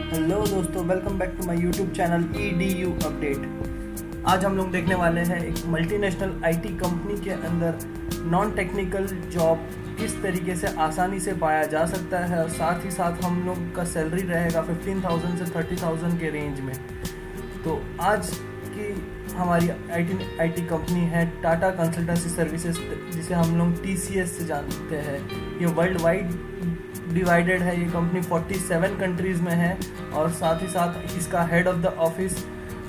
Hello दोस्तों, welcome back to my YouTube channel EDU update. आज हम लोग देखने वाले हैं एक मल्टीनेशनल आईटी कंपनी के अंदर नॉन टेक्निकल जॉब किस तरीके से आसानी से पाया जा सकता है, और साथ ही साथ हम लोग का सैलरी रहेगा 15,000 से 30,000 के रेंज में। तो आज की हमारी आईटी कंपनी है टाटा कंसल्टेंसी सर्विसेज, जिसे हम लोग TCS से जानते हैं। ये वर्ल्ड वाइड डिवाइडेड है। ये कंपनी 47 कंट्रीज़ में है और साथ ही साथ इसका head of the office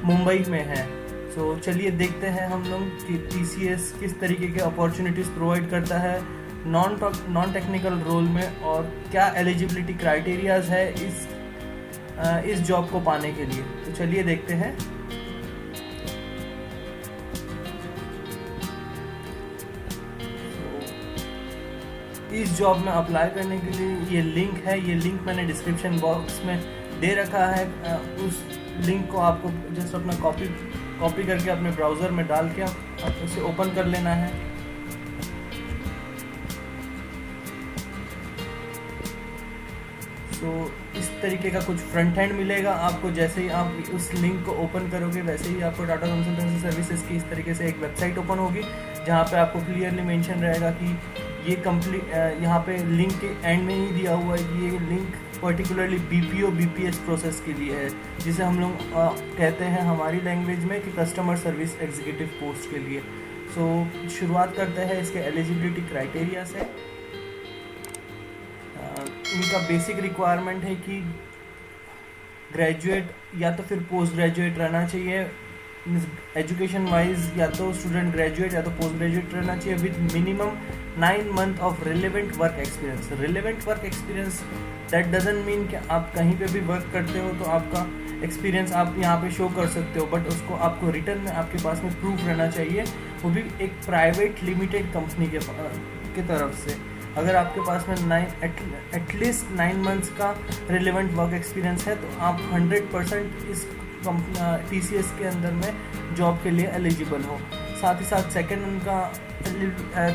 Mumbai में है। सो चलिए देखते हैं हम लोग कि TCS किस तरीके के अपॉर्चुनिटीज़ प्रोवाइड करता है नॉन टेक्निकल रोल में, और क्या एलिजिबिलिटी क्राइटेरियाज है इस जॉब को पाने के लिए। तो चलिए देखते हैं। इस जॉब में अप्लाई करने के लिए ये लिंक है, ये लिंक मैंने डिस्क्रिप्शन बॉक्स में दे रखा है। उस लिंक को आपको जस्ट अपना कॉपी करके अपने ब्राउज़र में डाल के आप उसे ओपन कर लेना है। तो इस तरीके का कुछ फ्रंट एंड मिलेगा आपको। जैसे ही आप उस लिंक को ओपन करोगे वैसे ही आपको टाटा कंसल्टेंसी सर्विसेज की इस तरीके से एक वेबसाइट ओपन होगी, जहाँ पे आपको क्लियरली मेंशन रहेगा कि ये कंप्लीट, यहाँ पे लिंक के एंड में ही दिया हुआ है कि ये link particularly BPO BPS process के लिए है, जिसे हम लोग कहते हैं हमारी लैंग्वेज में कि कस्टमर सर्विस एग्जीक्यूटिव पोस्ट के लिए। सो शुरुआत करते हैं इसके एलिजिबिलिटी क्राइटेरिया से। इनका बेसिक रिक्वायरमेंट है कि ग्रेजुएट या तो फिर पोस्ट ग्रेजुएट रहना चाहिए। एजुकेशन वाइज या तो स्टूडेंट ग्रेजुएट या तो पोस्ट ग्रेजुएट रहना चाहिए with minimum 9 month of relevant work experience. Relevant work experience that doesn't mean कि आप कहीं पे भी वर्क करते हो तो आपका एक्सपीरियंस आप यहाँ पे शो कर सकते हो, बट उसको आपको रिटर्न में आपके पास में प्रूफ रहना चाहिए, वो भी एक प्राइवेट लिमिटेड कंपनी के तरफ से। अगर आपके पास में एटलीस्ट 9 मंथ्स का रिलेवेंट वर्क एक्सपीरियंस है तो आप 100% इस TCS के अंदर में जॉब के लिए एलिजिबल हो। साथ ही साथ सेकंड उनका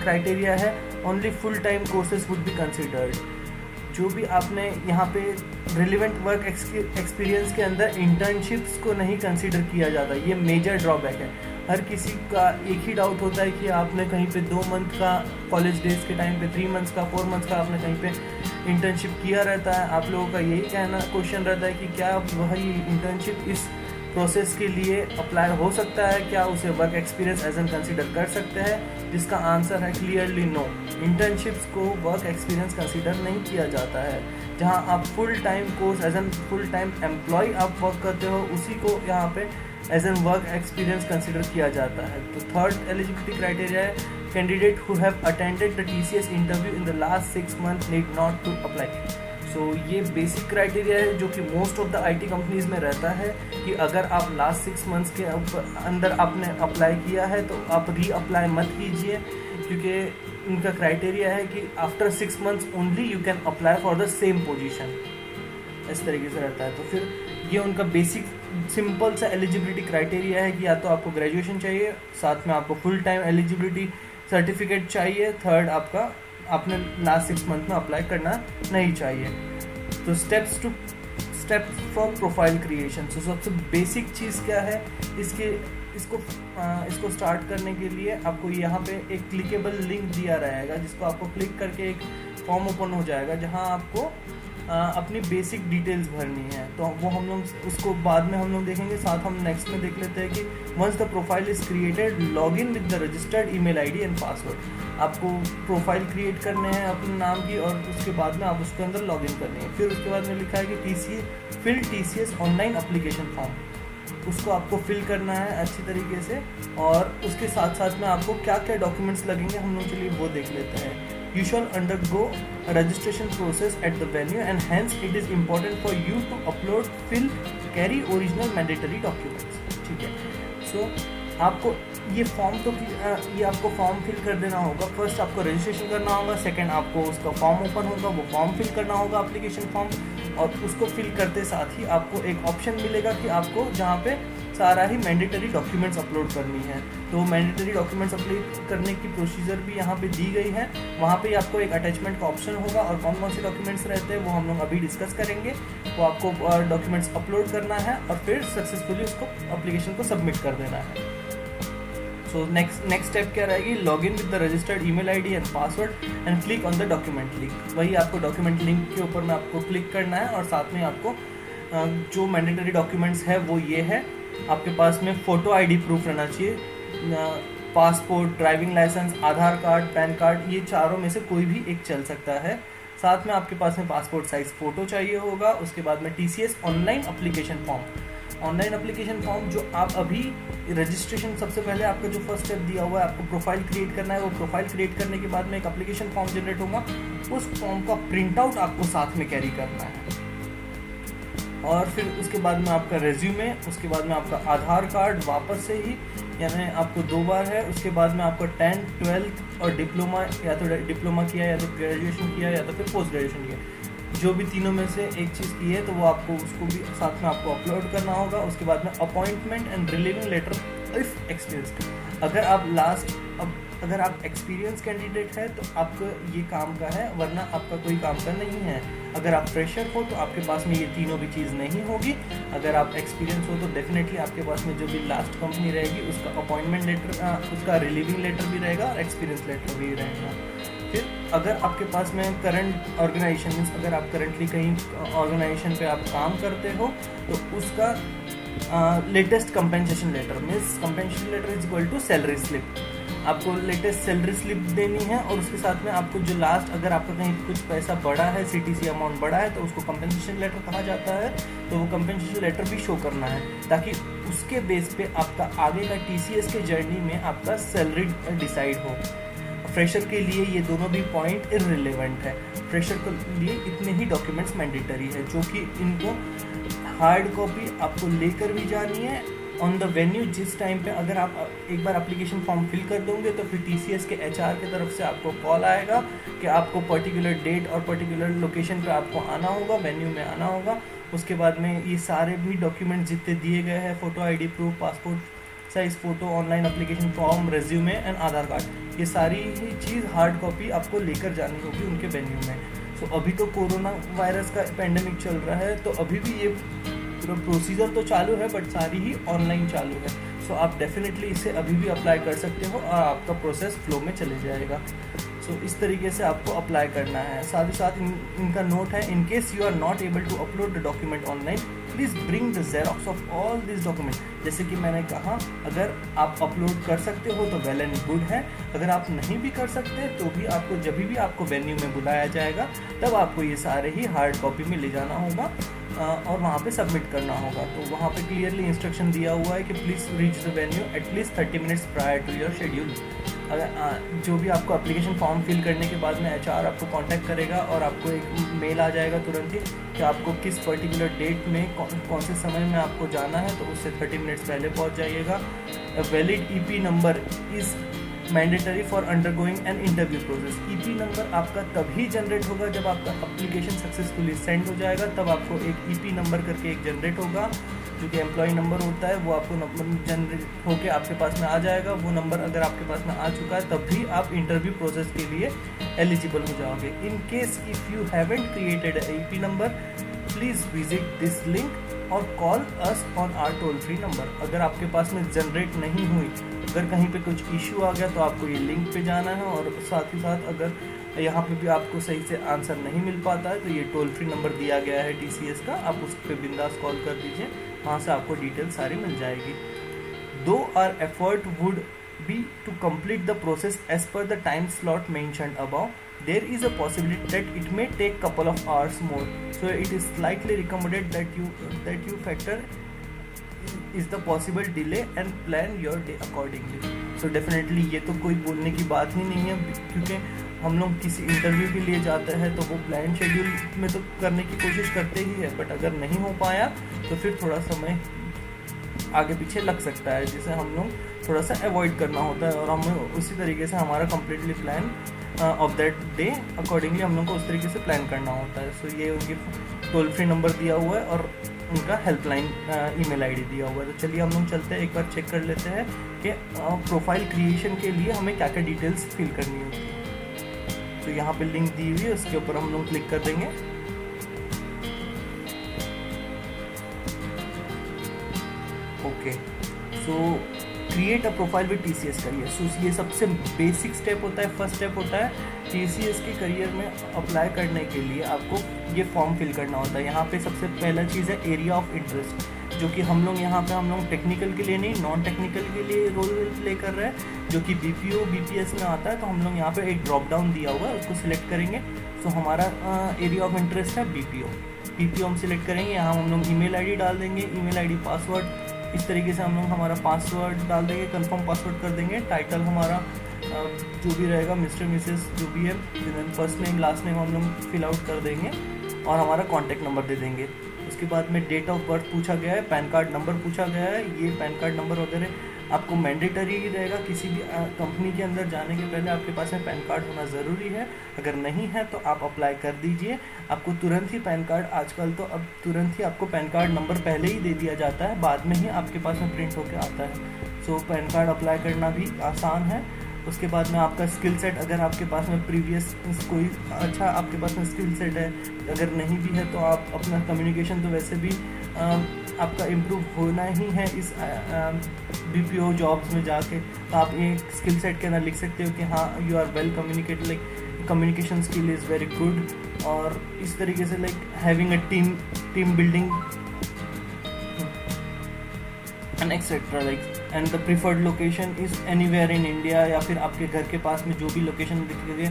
क्राइटेरिया है only full time courses would be considered. जो भी आपने यहाँ पे रिलेवेंट वर्क एक्सपीरियंस के अंदर इंटर्नशिप्स को नहीं कंसिडर किया जाता, ये मेजर ड्रॉबैक है। हर किसी का एक ही डाउट होता है कि आपने कहीं पे 2 मंथ का कॉलेज डेज के टाइम पे, 3 मंथ्स का, 4 मंथ्स का आपने कहीं पे इंटर्नशिप किया रहता है। आप लोगों का यही क्वेश्चन रहता है कि क्या वही इंटर्नशिप इस प्रोसेस के लिए अप्लाई हो सकता है, क्या उसे work experience as an consider कर सकते हैं, जिसका आंसर है क्लियरली नो। इंटर्नशिप्स को वर्क एक्सपीरियंस कंसिडर नहीं किया जाता है। जहां आप full time course as an full time employ आप वर्क करते हो, उसी को यहाँ पे as an work experience consider किया जाता है। तो थर्ड एलिजिबिलिटी क्राइटेरिया है candidate who have attended the TCS interview in the last 6 month need not to apply. So ये बेसिक क्राइटेरिया है जो कि most of the IT companies में रहता है कि अगर आप लास्ट 6 मंथ्स के अंदर आपने अप्लाई किया है तो आप री-अप्लाई मत कीजिए, क्योंकि इनका क्राइटेरिया है कि after 6 months only you can apply for the same position. इस तरीके से रहता है। तो फिर ये उनका बेसिक सिंपल सा एलिजिबिलिटी क्राइटेरिया है कि या तो आपको ग्रेजुएशन चाहिए, साथ में आपको फुल टाइम एलिजिबिलिटी सर्टिफिकेट चाहिए, थर्ड आपने लास्ट 6 मंथ में अप्लाई करना नहीं चाहिए। तो स्टेप्स फॉर प्रोफाइल क्रिएशन। तो सबसे बेसिक चीज़ क्या है इसको स्टार्ट करने के लिए आपको यहाँ पे एक क्लिकेबल लिंक दिया रहेगा, जिसको आपको क्लिक करके एक फॉर्म ओपन हो जाएगा, जहाँ आपको अपनी बेसिक डिटेल्स भरनी है। तो वो हम लोग उसको बाद में हम लोग देखेंगे। साथ हम नेक्स्ट में देख लेते हैं कि once the profile is created log in with the registered email ID and password. आपको प्रोफाइल क्रिएट करने हैं अपने नाम की, और उसके बाद में आप उसके अंदर लॉग इन करनी है। फिर उसके बाद में लिखा है कि TCS ऑनलाइन एप्लीकेशन फॉर्म, उसको आपको फिल करना है अच्छी तरीके से, और उसके साथ साथ में आपको क्या क्या डॉक्यूमेंट्स लगेंगे हम लोग चलिए वो देख लेते हैं। You shall undergo a registration process at the venue and hence it is important for you to upload, fill, carry original mandatory documents। ठीक है। So आपको ये आपको फॉर्म फिल कर देना होगा। फर्स्ट आपको रजिस्ट्रेशन करना होगा, सेकंड आपको उसका फॉर्म ओपन होगा, वो फॉर्म फिल करना होगा एप्लीकेशन फॉर्म। और उसको फिल करते साथ ही आपको एक ऑप्शन मिलेगा कि आपको जहाँ पे सारा ही मैंडेटरी डॉक्यूमेंट्स अपलोड करनी है। तो मैंडेटरी डॉक्यूमेंट्स अपलोड करने की प्रोसीजर भी यहाँ पे दी गई है। वहाँ पे आपको एक अटैचमेंट का ऑप्शन होगा और कौन कौन से डॉक्यूमेंट्स रहते हैं वो हम लोग अभी डिस्कस करेंगे। वो आपको डॉक्यूमेंट्स अपलोड करना है और फिर सक्सेसफुली उसको एप्लीकेशन को सबमिट कर देना है। सो नेक्स्ट स्टेप क्या रहेगी, log in with the registered email ID and password and click on the document link. वही आपको डॉक्यूमेंट लिंक के ऊपर में आपको क्लिक करना है और साथ में आपको जो मैंडेटरी डॉक्यूमेंट्स है वो ये है, आपके पास में फ़ोटो आईडी प्रूफ रहना चाहिए, पासपोर्ट, ड्राइविंग लाइसेंस, आधार कार्ड, पैन कार्ड, ये चारों में से कोई भी एक चल सकता है। साथ में आपके पास में पासपोर्ट साइज़ फ़ोटो चाहिए होगा। उसके बाद में TCS ऑनलाइन एप्लीकेशन फॉर्म जो आप अभी रजिस्ट्रेशन, सबसे पहले आपका जो फर्स्ट स्टेप दिया हुआ है आपको प्रोफाइल क्रिएट करना है। वो प्रोफाइल क्रिएट करने के बाद में एक एप्लीकेशन फॉर्म जनरेट होगा, उस फॉर्म का प्रिंट आउट आपको साथ में कैरी करना है। और फिर उसके बाद में आपका रेज्यूमे, उसके बाद में आपका आधार कार्ड वापस से ही, यानी आपको 2 बार है। उसके बाद में आपका 10th, 12th और डिप्लोमा, या तो डिप्लोमा किया या तो ग्रेजुएशन किया या तो फिर पोस्ट ग्रेजुएशन किया, जो भी तीनों में से एक चीज़ की है तो वो आपको उसको भी साथ में आपको अपलोड करना होगा। उसके बाद में appointment and relieving letter if experienced. अगर आप एक्सपीरियंस कैंडिडेट है तो आपको ये काम का है, वरना आपका कोई काम का नहीं है। अगर आप फ्रेशर हो तो आपके पास में ये तीनों भी चीज़ नहीं होगी। अगर आप एक्सपीरियंस हो तो डेफिनेटली आपके पास में जो भी लास्ट कंपनी रहेगी उसका अपॉइंटमेंट लेटर, उसका रिलीविंग लेटर भी रहेगा और एक्सपीरियंस लेटर भी रहेगा। फिर अगर आपके पास में करंट ऑर्गेनाइजेशन मीन्स अगर आप करंटली कहीं ऑर्गेनाइजेशन पे आप काम करते हो तो उसका latest compensation letter means compensation letter is equal to salary slip. आपको लेटेस्ट सैलरी स्लिप देनी है और उसके साथ में आपको जो लास्ट, अगर आपका कहीं कुछ पैसा बढ़ा है, CTC अमाउंट बढ़ा है तो उसको कंपेंसेशन लेटर कहा जाता है। तो वो कंपेंसेशन लेटर भी शो करना है ताकि उसके बेस पे आपका आगे का TCS के जर्नी में आपका सैलरी डिसाइड हो। फ्रेशर के लिए ये दोनों भी पॉइंट इररिलेवेंट है। फ्रेशर के लिए इतने ही डॉक्यूमेंट्स मैंडेटरी है, जो कि इनको हार्ड कॉपी आपको लेकर भी जानी है ऑन द वेन्यू। जिस टाइम पे अगर आप एक बार एप्लीकेशन फॉर्म फिल कर दोगे तो फिर TCS के HR की तरफ से आपको कॉल आएगा कि आपको पर्टिकुलर डेट और पर्टिकुलर लोकेशन पे आपको आना होगा, वेन्यू में आना होगा। उसके बाद में ये सारे भी डॉक्यूमेंट जितने दिए गए हैं, photo ID proof, passport size photo, online application form, resume and Aadhaar card, ये सारी ही चीज़ हार्ड कॉपी आपको लेकर जानी होगी उनके वेन्यू में। तो अभी तो कोरोना वायरस का पेंडेमिक चल रहा है तो अभी भी ये पूरा प्रोसीजर तो चालू है बट सारी ही ऑनलाइन चालू है। सो आप डेफिनेटली इसे अभी भी अप्लाई कर सकते हो और आपका प्रोसेस फ्लो में चले जाएगा। सो इस तरीके से आपको अप्लाई करना है। साथ ही साथ इनका नोट है, in case you are not able to upload the document online please bring the xerox of all this document. जैसे कि मैंने कहा, अगर आप अपलोड कर सकते हो तो वेल एंड गुड है। अगर आप नहीं भी कर सकते तो भी आपको जब भी आपको वेन्यू में बुलाया जाएगा तब आपको ये सारे ही हार्ड कॉपी में ले जाना होगा और वहाँ पे सबमिट करना होगा। तो वहाँ पे क्लियरली इंस्ट्रक्शन दिया हुआ है कि please reach the venue at least 30 minutes prior to your schedule. अगर जो भी आपको एप्लीकेशन फॉर्म फिल करने के बाद में HR आपको कांटेक्ट करेगा और आपको एक मेल आ जाएगा तुरंत ही कि आपको किस पर्टिकुलर डेट में कौन से समय में आपको जाना है, तो उससे 30 मिनट्स पहले पहुंच जाइएगा। Valid EP number is mandatory for undergoing an interview process. EP number आपका तभी जनरेट होगा जब आपका एप्लीकेशन सक्सेसफुली सेंड हो जाएगा, तब आपको एक EP नंबर करके एक जनरेट होगा जो कि एम्प्लॉय नंबर होता है। वो आपको नंबर जनरेट होकर आपके पास में आ जाएगा। वो नंबर अगर आपके पास में आ चुका है तब भी आप इंटरव्यू प्रोसेस के लिए एलिजिबल हो जाओगे। In case if you haven't created EP number please visit this link और call us on our toll free number. अगर आपके पास में जनरेट नहीं हुई, अगर कहीं पे कुछ इशू आ गया तो आपको ये लिंक पे जाना है और साथ ही साथ अगर यहाँ पे भी आपको सही से आंसर नहीं मिल पाता है तो ये टोल फ्री नंबर दिया गया है TCS का, आप उस पर बिंदास कॉल कर दीजिए, वहाँ से आपको डिटेल सारी मिल जाएगी। दो our effort would be to complete the process as per the time slot mentioned above, there is a possibility that it may take couple of hours more, so it is slightly recommended that you factor is the possible delay and plan your day accordingly। so definitely ये तो कोई बोलने की बात ही नहीं है, क्योंकि हम लोग किसी इंटरव्यू के लिए जाते हैं तो वो प्लान शेड्यूल में तो करने की कोशिश करते ही है, बट अगर नहीं हो पाया तो फिर थोड़ा समय आगे पीछे लग सकता है, जिसे हम लोग थोड़ा सा अवॉइड करना होता है और हमें उसी तरीके से हमारा completely plan of that day accordingly हम लोग को उस तरीके से प्लान करना होता है। सो ये उनकी टोल फ्री नंबर दिया हुआ है और उनका हेल्पलाइन ईमेल आईडी दिया हुआ है। तो चलिए हम लोग चलते हैं, एक बार चेक कर लेते हैं कि प्रोफाइल क्रिएशन के लिए हमें क्या क्या डिटेल्स फिल करनी होती है। तो यहाँ पे लिंक दी हुई है, उसके ऊपर हम लोग क्लिक कर देंगे। Okay, so create a profile with TCS career. So ये सबसे बेसिक स्टेप होता है, फर्स्ट स्टेप होता है TCS के करियर में अप्लाई करने के लिए आपको ये फॉर्म फिल करना होता है। यहाँ पे सबसे पहला चीज़ है एरिया ऑफ इंटरेस्ट, जो कि हम लोग यहाँ पे हम लोग टेक्निकल के लिए नहीं, नॉन टेक्निकल के लिए रोल प्ले कर रहे हैं, जो कि BPO BPS में आता है। तो हम लोग यहाँ पे एक ड्रॉप डाउन दिया हुआ है, उसको सिलेक्ट करेंगे। तो हमारा एरिया ऑफ इंटरेस्ट है BPO हम सिलेक्ट करेंगे। यहाँ हम लोग ईमेल आईडी डाल देंगे, ईमेल आईडी पासवर्ड, इस तरीके से हम लोग हमारा पासवर्ड डाल देंगे, कंफर्म पासवर्ड कर देंगे। टाइटल हमारा जो भी रहेगा मिस्टर मिसेस जो भी है, फर्स्ट नेम लास्ट नेम हम लोग फिल आउट कर देंगे और हमारा कॉन्टैक्ट नंबर दे देंगे। उसके बाद में डेट ऑफ बर्थ पूछा गया है, पैन कार्ड नंबर पूछा गया है। ये पैन कार्ड नंबर वगैरह आपको मैंडेटरी रहेगा, किसी भी कंपनी के अंदर जाने के पहले आपके पास में पैन कार्ड होना ज़रूरी है। अगर नहीं है तो आप अप्लाई कर दीजिए, आपको तुरंत ही पैन कार्ड, आजकल तो अब तुरंत ही आपको पैन कार्ड नंबर पहले ही दे दिया जाता है, बाद में ही आपके पास में प्रिंट होकर आता है। सो पैन कार्ड अप्लाई करना भी आसान है। उसके बाद में आपका स्किल सेट, अगर आपके पास में प्रीवियस कोई अच्छा आपके पास में स्किल सेट है, अगर नहीं भी है तो आप अपना कम्युनिकेशन तो वैसे भी आपका इम्प्रूव होना ही है इस BPO जॉब्स में जाके। तो आप ये स्किल सेट के अंदर लिख सकते हो कि हाँ you are well communicate, like communication skill is very good, और इस तरीके से like having a team building and etcetera, like and the preferred location is anywhere in India, या फिर आपके घर के पास में जो भी लोकेशन दिखेगी।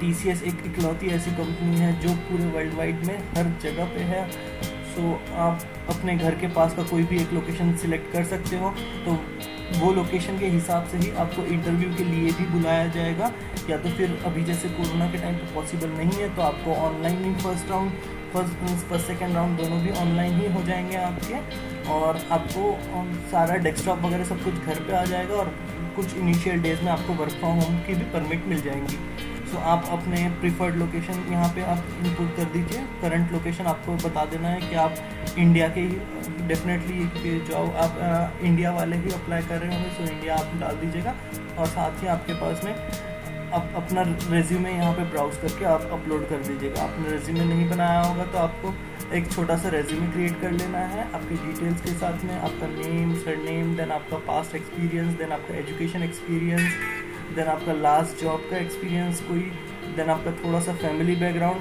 TCS एक इकलौती ऐसी कंपनी है जो पूरे वर्ल्ड वाइड में हर जगह पे है। सो आप अपने घर के पास का कोई भी एक लोकेशन सिलेक्ट कर सकते हो, तो वो लोकेशन के हिसाब से ही आपको इंटरव्यू के लिए भी बुलाया जाएगा। या तो फिर अभी जैसे कोरोना के टाइम तो पॉसिबल नहीं है, तो आपको ऑनलाइन ही फर्स्ट सेकेंड राउंड दोनों भी ऑनलाइन ही हो जाएंगे आपके, और आपको सारा डेस्कटॉप वगैरह सब कुछ घर पे आ जाएगा, और कुछ इनिशियल डेज में आपको वर्क फ्रॉम होम की भी परमिट मिल जाएंगी। सो आप अपने प्रीफर्ड लोकेशन यहाँ पे आप इनपुट कर दीजिए। करंट लोकेशन आपको बता देना है कि आप इंडिया के ही डेफिनेटली जॉब आप इंडिया वाले ही अप्लाई कर रहे होंगे, सो इंडिया आप डाल दीजिएगा। और साथ ही आपके पास में आप अपना रेज्यूमे यहाँ पे ब्राउज करके आप अपलोड कर दीजिएगा। आपने रेज्यूमे नहीं बनाया होगा तो आपको एक छोटा सा रेज्यूमे क्रिएट कर लेना है आपकी डिटेल्स के साथ में, आपका नेम, सरनेम, देन आपका पास्ट एक्सपीरियंस, देन आपका एजुकेशन एक्सपीरियंस, देन आपका लास्ट जॉब का एक्सपीरियंस कोई, देन आपका थोड़ा सा family background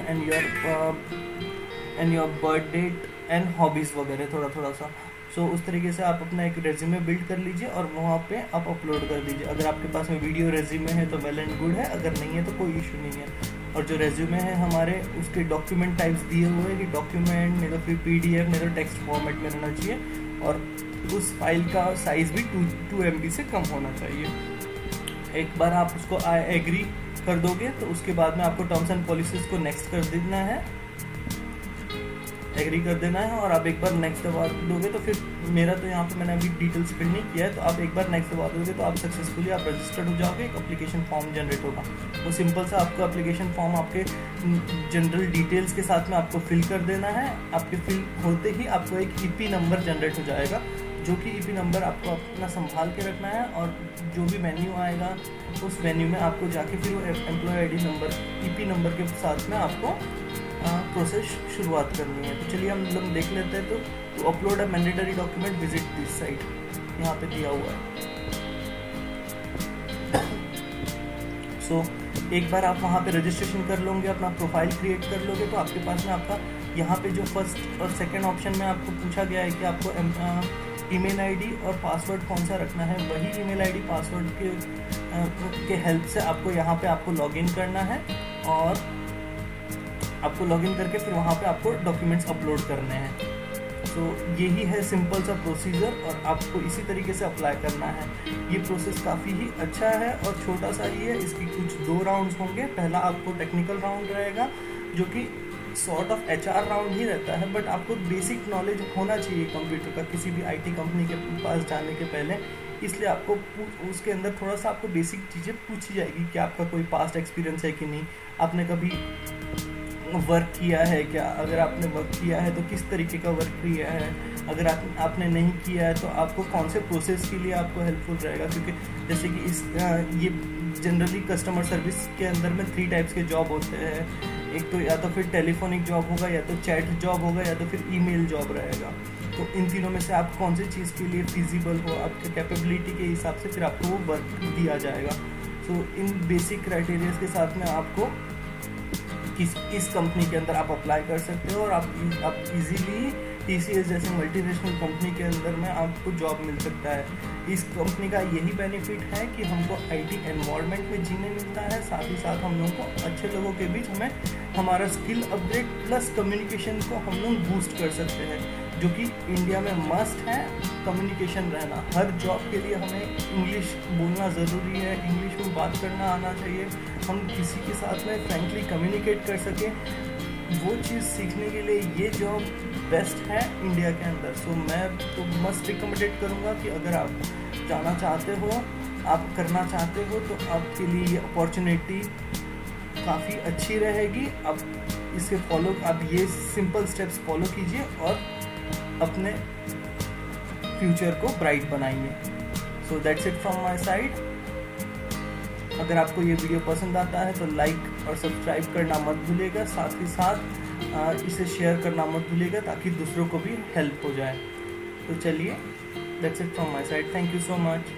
and your birth date and hobbies वगैरह थोड़ा सा। सो उस तरीके से आप अपना एक रेज्यूमे बिल्ड कर लीजिए और वहाँ पे आप अपलोड कर दीजिए। अगर आपके पास में वीडियो रेज्यूमे है तो वेल एंड गुड है, अगर नहीं है तो कोई इशू नहीं है। और जो रेज्यूमे है हमारे, उसके डॉक्यूमेंट टाइप्स दिए हुए हैं कि डॉक्यूमेंट नहीं तो फिर PDF नहीं तो टेक्स्ट फॉर्मेट में रहना चाहिए, और उस फाइल का साइज़ भी 2 MB से कम होना चाहिए। एक बार आप उसको एग्री कर दोगे तो उसके बाद में आपको टर्म्स एंड पॉलिसीज़ को नेक्स्ट कर देना है, एग्री कर देना है। और आप एक बार नेक्स्ट दबा दोगे तो फिर मेरा तो यहाँ पे मैंने अभी डिटेल्स फिल नहीं किया है, तो आप एक बार नेक्स्ट दबा दोगे तो आप सक्सेसफुली आप रजिस्टर्ड हो जाओगे। एक एप्लीकेशन फॉर्म जनरेट होगा, वो सिंपल सा आपको एप्लीकेशन फॉर्म आपके जनरल डिटेल्स के साथ में आपको फिल कर देना है। आपके फिल होते ही आपको एक EP नंबर जनरेट हो जाएगा, जो कि EP नंबर आपको अपना संभाल के रखना है, और जो भी मेन्यू आएगा उस मेन्यू में आपको जाके फिर वो employ ID number EP number के साथ में आपको प्रोसेस शुरुआत करनी है। तो चलिए हम लोग देख लेते हैं। तो upload a mandatory document, visit this site, यहाँ पे दिया हुआ है। सो एक बार आप वहाँ पे रजिस्ट्रेशन कर लोगे, अपना प्रोफाइल क्रिएट कर लोगे, तो आपके पास में आपका यहाँ पे जो फर्स्ट और सेकंड ऑप्शन में आपको पूछा गया है कि आपको ईमेल आईडी और पासवर्ड कौन सा रखना है, वही ईमेल आईडी पासवर्ड के हेल्प से आपको यहाँ पे आपको लॉगिन करना है, और आपको लॉगिन करके फिर वहाँ पे आपको डॉक्यूमेंट्स अपलोड करने हैं। तो यही है सिंपल सा प्रोसीजर, और आपको इसी तरीके से अप्लाई करना है। ये प्रोसेस काफ़ी ही अच्छा है और छोटा सा ही है। इसकी कुछ 2 राउंड्स होंगे। पहला आपको टेक्निकल राउंड रहेगा, जो कि सॉर्ट ऑफ HR राउंड ही रहता है, बट आपको बेसिक नॉलेज होना चाहिए कंप्यूटर का किसी भी IT कंपनी के पास जाने के पहले। इसलिए आपको उसके अंदर थोड़ा सा आपको बेसिक चीज़ें पूछी जाएगी कि आपका कोई पास्ट एक्सपीरियंस है कि नहीं, आपने कभी वर्क किया है क्या, अगर आपने वर्क किया है तो किस तरीके का वर्क किया है, अगर आपने नहीं किया है तो आपको कौन से प्रोसेस के लिए आपको हेल्पफुल रहेगा। क्योंकि जैसे कि ये जनरली कस्टमर सर्विस के अंदर में 3 टाइप्स के जॉब होते हैं। एक तो या तो फिर टेलीफोनिक जॉब होगा, या तो चैट जॉब होगा, या तो फिर ईमेल जॉब रहेगा। तो इन तीनों में से आप कौन सी चीज़ के लिए फिजिबल हो, आपके कैपेबिलिटी के हिसाब से फिर आपको वो वर्क दिया जाएगा। सो इन बेसिक क्राइटेरियाज के साथ में आपको इस कंपनी के अंदर आप अप्लाई कर सकते हो, और आप इजीली TCS जैसे मल्टीनेशनल कंपनी के अंदर में आपको जॉब मिल सकता है। इस कंपनी का यही बेनिफिट है कि हमको IT एनवायरनमेंट में जीने मिलता है, साथ ही साथ हम लोगों को अच्छे लोगों के बीच हमें हमारा स्किल अपग्रेड प्लस कम्युनिकेशन को हम लोग बूस्ट कर सकते हैं, जो कि इंडिया में मस्ट है। कम्युनिकेशन रहना, हर जॉब के लिए हमें इंग्लिश बोलना ज़रूरी है, इंग्लिश में बात करना आना चाहिए, हम किसी के साथ में फ्रेंकली कम्युनिकेट कर सकें। वो चीज़ सीखने के लिए ये जॉब बेस्ट है इंडिया के अंदर। सो मैं तो मस्ट रिकमेंडेड करूँगा कि अगर आप जाना चाहते हो, आप करना चाहते हो, तो आपके लिए ये अपॉर्चुनिटी काफ़ी अच्छी रहेगी। आप इसे आप ये सिंपल स्टेप्स फॉलो कीजिए और अपने फ्यूचर को ब्राइट बनाइए। So that's it from my side. अगर आपको ये वीडियो पसंद आता है तो लाइक और सब्सक्राइब करना मत भूलिएगा, साथ ही साथ इसे शेयर करना मत भूलिएगा ताकि दूसरों को भी हेल्प हो जाए। तो चलिए, that's it from my side. Thank you so much.